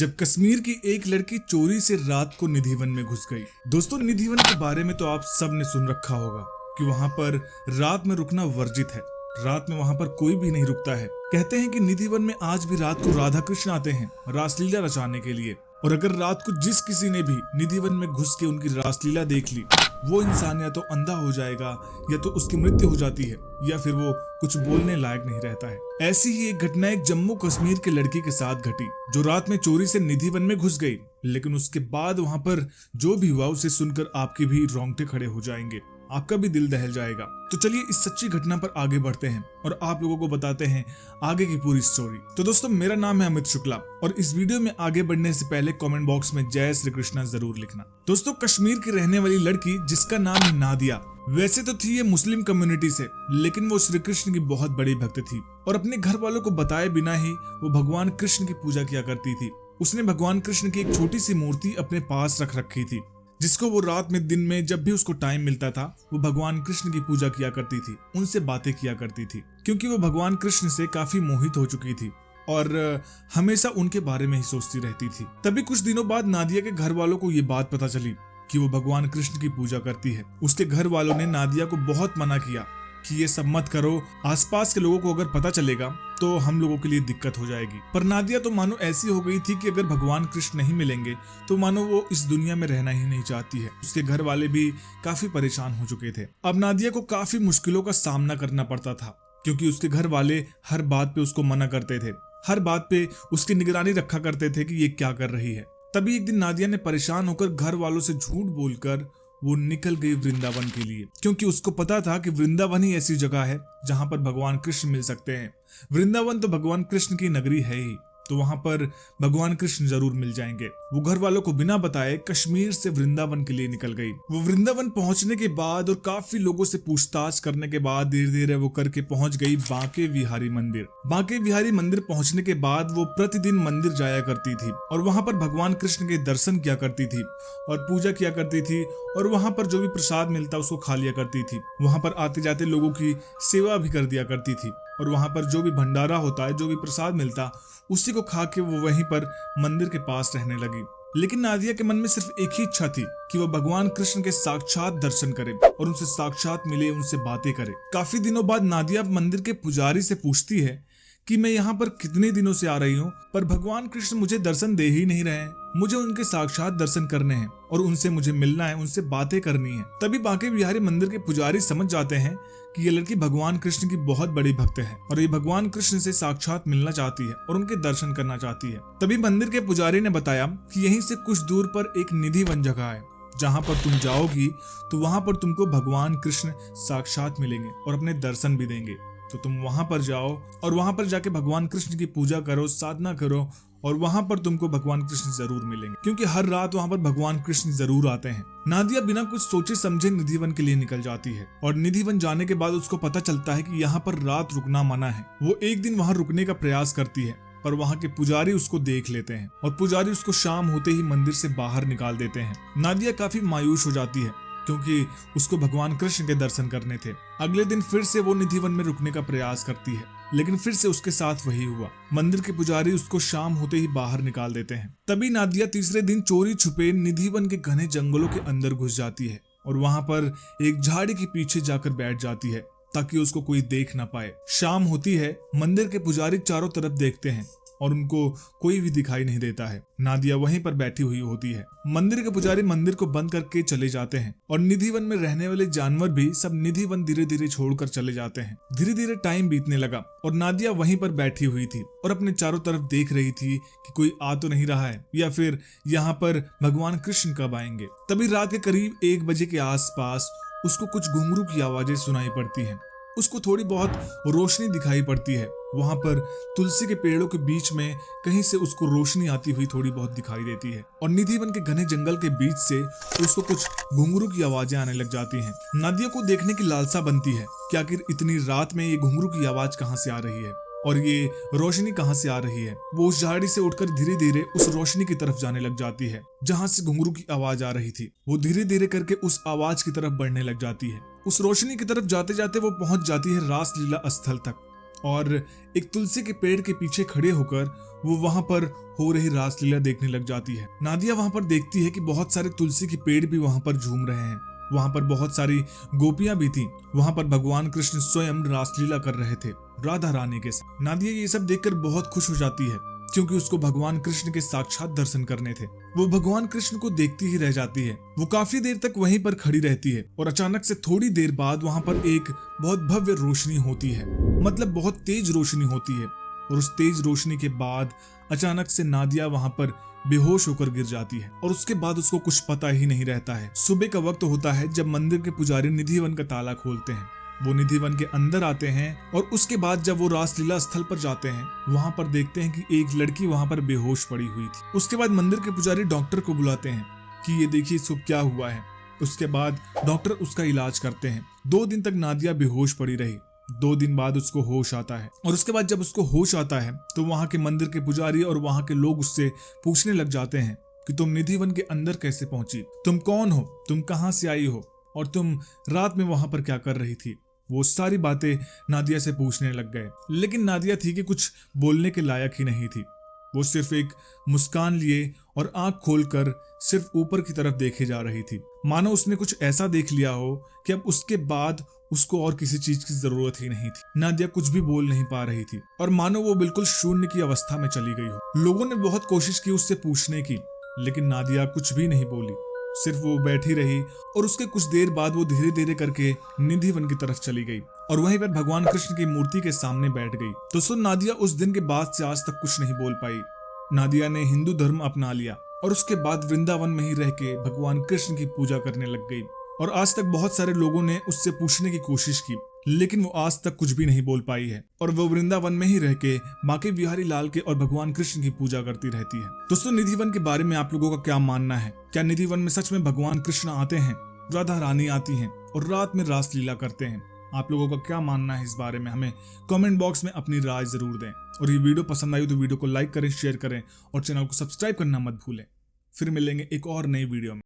जब कश्मीर की एक लड़की चोरी से रात को निधिवन में घुस गई। दोस्तों, निधिवन के बारे में तो आप सब ने सुन रखा होगा कि वहाँ पर रात में रुकना वर्जित है। रात में वहाँ पर कोई भी नहीं रुकता है। कहते हैं कि निधिवन में आज भी रात को राधा कृष्ण आते हैं रासलीला रचाने के लिए। और अगर रात को जिस किसी ने भी निधिवन में घुस के उनकी रासलीला देख ली, वो इंसान या तो अंधा हो जाएगा, या तो उसकी मृत्यु हो जाती है, या फिर वो कुछ बोलने लायक नहीं रहता है। ऐसी ही एक घटना एक जम्मू कश्मीर के लड़की के साथ घटी, जो रात में चोरी से निधिवन में घुस गई। लेकिन उसके बाद वहां पर जो भी हुआ उसे सुनकर आपके भी रोंगटे खड़े हो जाएंगे, आपका भी दिल दहल जाएगा। तो चलिए इस सच्ची घटना पर आगे बढ़ते हैं और आप लोगों को बताते हैं आगे की पूरी स्टोरी। तो दोस्तों, मेरा नाम है अमित शुक्ला और इस वीडियो में आगे बढ़ने से पहले कमेंट बॉक्स में जय श्री कृष्णा जरूर लिखना। दोस्तों, कश्मीर की रहने वाली लड़की जिसका नाम है नादिया, वैसे तो थी ये मुस्लिम कम्युनिटी से, लेकिन वो श्री कृष्ण की बहुत बड़ी भक्त थी और अपने घर वालों को बताए बिना ही वो भगवान कृष्ण की पूजा किया करती थी। उसने भगवान कृष्ण की एक छोटी सी मूर्ति अपने पास रख रखी थी, जिसको वो रात में दिन में जब भी उसको टाइम मिलता था वो भगवान कृष्ण की पूजा किया करती थी, उनसे बातें किया करती थी, क्योंकि वो भगवान कृष्ण से काफी मोहित हो चुकी थी और हमेशा उनके बारे में ही सोचती रहती थी। तभी कुछ दिनों बाद नादिया के घर वालों को ये बात पता चली कि वो भगवान कृष्ण की पूजा करती है। उसके घर वालों ने नादिया को बहुत मना किया कि ये सब मत करो, आसपास के लोगों को अगर पता चलेगा तो हम लोगों के लिए दिक्कत हो जाएगी। पर नादिया तो मानो ऐसी हो गई थी कि अगर भगवान कृष्ण नहीं मिलेंगे तो मानो वो इस दुनिया में रहना ही नहीं चाहती है। उसके घर वाले भी काफी परेशान हो चुके थे। अब नादिया को काफी मुश्किलों का सामना करना पड़ता था, क्योंकि उसके घर वाले हर बात पे उसको मना करते थे, हर बात पे उसकी निगरानी रखा करते थे कि ये क्या कर रही है। तभी एक दिन नादिया ने परेशान होकर घर वालों से झूठ बोलकर वो निकल गई वृंदावन के लिए, क्योंकि उसको पता था कि वृंदावन ही ऐसी जगह है जहां पर भगवान कृष्ण मिल सकते हैं। वृंदावन तो भगवान कृष्ण की नगरी है ही, तो वहां पर भगवान कृष्ण जरूर मिल जाएंगे। वो घर वालों को बिना बताए कश्मीर से वृंदावन के लिए निकल गई। वो वृंदावन पहुंचने के बाद और काफी लोगों से पूछताछ करने के बाद धीरे धीरे वो करके पहुंच गई बांके बिहारी मंदिर। बांके बिहारी मंदिर पहुंचने के बाद वो प्रतिदिन मंदिर जाया करती थी और वहां पर भगवान कृष्ण के दर्शन किया करती थी और पूजा किया करती थी, और वहां पर जो भी प्रसाद मिलता उसको खा लिया करती थी। वहां पर आते जाते लोगों की सेवा भी कर दिया करती थी, और वहां पर जो भी भंडारा होता है, जो भी प्रसाद मिलता, उसी को खा के वो वहीं पर मंदिर के पास रहने लगी। लेकिन नादिया के मन में सिर्फ एक ही इच्छा थी कि वो भगवान कृष्ण के साक्षात दर्शन करे और उनसे साक्षात मिले, उनसे बातें करे। काफी दिनों बाद नादिया मंदिर के पुजारी से पूछती है कि मैं यहाँ पर कितने दिनों से आ रही हूँ, पर भगवान कृष्ण मुझे दर्शन दे ही नहीं रहे हैं। मुझे उनके साक्षात दर्शन करने हैं और उनसे मुझे मिलना है, उनसे बातें करनी है। तभी बांके बिहारी मंदिर के पुजारी समझ जाते हैं कि ये लड़की भगवान कृष्ण की बहुत बड़ी भक्त है और ये भगवान कृष्ण से साक्षात मिलना चाहती है और उनके दर्शन करना चाहती है। तभी मंदिर के पुजारी ने बताया कि यहीं से कुछ दूर पर एक निधिवन जगह है, जहाँ पर तुम जाओगी तो वहां पर तुमको भगवान कृष्ण साक्षात मिलेंगे और अपने दर्शन भी देंगे। तो तुम वहां पर जाओ और वहां पर जाके भगवान कृष्ण की पूजा करो, साधना करो, और वहां पर तुमको भगवान कृष्ण जरूर मिलेंगे, क्योंकि हर रात वहां पर भगवान कृष्ण जरूर आते हैं। नादिया बिना कुछ सोचे समझे निधिवन के लिए निकल जाती है और निधिवन जाने के बाद उसको पता चलता है कि यहाँ पर रात रुकना मना है। वो एक दिन वहां रुकने का प्रयास करती है, पर वहां के पुजारी उसको देख लेते हैं और पुजारी उसको शाम होते ही मंदिर से बाहर निकाल देते हैं। नादिया काफी मायूस हो जाती है, क्योंकि उसको भगवान कृष्ण के दर्शन करने थे। अगले दिन फिर से वो निधिवन में रुकने का प्रयास करती है, लेकिन फिर से उसके साथ वही हुआ। मंदिर के पुजारी उसको शाम होते ही बाहर निकाल देते हैं। तभी नादिया तीसरे दिन चोरी छुपे निधिवन के घने जंगलों के अंदर घुस जाती है और वहां पर एक झाड़ी के पीछे जाकर बैठ जाती है ताकि उसको कोई देख ना पाए। शाम होती है, मंदिर के पुजारी चारों तरफ देखते हैं और उनको कोई भी दिखाई नहीं देता है। नादिया वहीं पर बैठी हुई होती है। मंदिर के पुजारी मंदिर को बंद करके चले जाते हैं और निधिवन में रहने वाले जानवर भी सब निधिवन धीरे धीरे छोड़कर चले जाते हैं। धीरे धीरे टाइम बीतने लगा और नादिया वहीं पर बैठी हुई थी और अपने चारों तरफ देख रही थी कि कोई आ तो नहीं रहा है, या फिर यहाँ पर भगवान कृष्ण कब आएंगे। तभी रात के करीब 1 बजे के आसपास उसको कुछ घुंघरू की आवाजें सुनाई पड़ती हैं। उसको थोड़ी बहुत रोशनी दिखाई पड़ती है। वहां पर तुलसी के पेड़ों के बीच में कहीं से उसको रोशनी आती हुई थोड़ी बहुत दिखाई देती है और निधिवन के घने जंगल के बीच से उसको कुछ घुंघरू की आवाजें आने लग जाती हैं। नादिया को देखने की लालसा बनती है कि आखिर इतनी रात में ये घुंघरू की आवाज कहाँ से आ रही है और ये रोशनी कहाँ से आ रही है। वो उस झाड़ी से उठकर धीरे धीरे उस रोशनी की तरफ जाने लग जाती है जहाँ से घुंघरू की आवाज आ रही थी। वो धीरे धीरे करके उस आवाज की तरफ बढ़ने लग जाती है। उस रोशनी की तरफ जाते जाते वो पहुंच जाती है रासलीला स्थल तक और एक तुलसी के पेड़ के पीछे खड़े होकर वो वहां पर हो रही रासलीला देखने लग जाती है। नादिया वहां पर देखती है कि बहुत सारे तुलसी के पेड़ भी वहां पर झूम रहे हैं। वहां पर बहुत सारी गोपियां भी थी। वहां पर भगवान कृष्ण स्वयं रासलीला कर रहे थे राधा रानी के साथ। नादिया ये सब देखकर बहुत खुश हो जाती है क्योंकि उसको भगवान कृष्ण के साक्षात दर्शन करने थे। वो भगवान कृष्ण को देखती ही रह जाती है। वो काफी देर तक वहीं पर खड़ी रहती है और अचानक से थोड़ी देर बाद वहां पर एक बहुत भव्य रोशनी होती है, मतलब बहुत तेज रोशनी होती है। और उस तेज रोशनी के बाद अचानक से नादिया वहां पर बेहोश होकर गिर जाती है और उसके बाद उसको कुछ पता ही नहीं रहता है। सुबह का वक्त होता है जब मंदिर के पुजारी निधिवन का ताला खोलते हैं। वो निधिवन के अंदर आते हैं और उसके बाद जब वो रासलीला स्थल पर जाते हैं वहां पर देखते हैं कि एक लड़की वहां पर बेहोश पड़ी हुई थी। उसके बाद मंदिर के पुजारी डॉक्टर को बुलाते हैं कि ये देखिए इसको क्या हुआ है। उसके बाद डॉक्टर उसका इलाज करते हैं। 2 दिन तक नादिया बेहोश पड़ी रही। 2 दिन बाद उसको होश आता है और उसके बाद जब उसको होश आता है तो वहां के मंदिर के पुजारी और वहां के लोग उससे पूछने लग जाते हैं कि तुम निधिवन के अंदर कैसे पहुंची, तुम कौन हो, तुम कहां से आई हो और तुम रात में वहां पर क्या कर रही थी। वो सारी बातें नादिया से पूछने लग गए, लेकिन नादिया थी कि कुछ बोलने के लायक ही नहीं थी। वो सिर्फ एक मुस्कान लिए और आंख खोलकर सिर्फ ऊपर की तरफ देखे जा रही थी, मानो उसने कुछ ऐसा देख लिया हो कि अब उसके बाद उसको और किसी चीज की जरूरत ही नहीं थी। नादिया कुछ भी बोल नहीं पा रही थी और मानो वो बिल्कुल शून्य की अवस्था में चली गई हो। लोगों ने बहुत कोशिश की उससे पूछने की, लेकिन नादिया कुछ भी नहीं बोली, सिर्फ वो बैठी रही। और उसके कुछ देर बाद वो धीरे धीरे करके निधिवन की तरफ चली गई और वहीं पर भगवान कृष्ण की मूर्ति के सामने बैठ गई। तो सुन, नादिया उस दिन के बाद से आज तक कुछ नहीं बोल पाई। नादिया ने हिंदू धर्म अपना लिया और उसके बाद वृंदावन में ही रह के भगवान कृष्ण की पूजा करने लग गई। और आज तक बहुत सारे लोगों ने उससे पूछने की कोशिश की, लेकिन वो आज तक कुछ भी नहीं बोल पाई है और वो वृंदावन में ही रह के बांके बिहारी लाल के और भगवान कृष्ण की पूजा करती रहती है। दोस्तों, निधिवन के बारे में आप लोगों का क्या मानना है? क्या निधिवन में सच में भगवान कृष्ण आते हैं, राधा रानी आती हैं और रात में रासलीला करते हैं? आप लोगों का क्या मानना है इस बारे में? हमें कमेंट बॉक्स में अपनी राय जरूर दें। और ये वीडियो पसंद आई तो वीडियो को लाइक करें, शेयर करें और चैनल को सब्सक्राइब करना मत भूलें। फिर मिलेंगे एक और नई वीडियो में।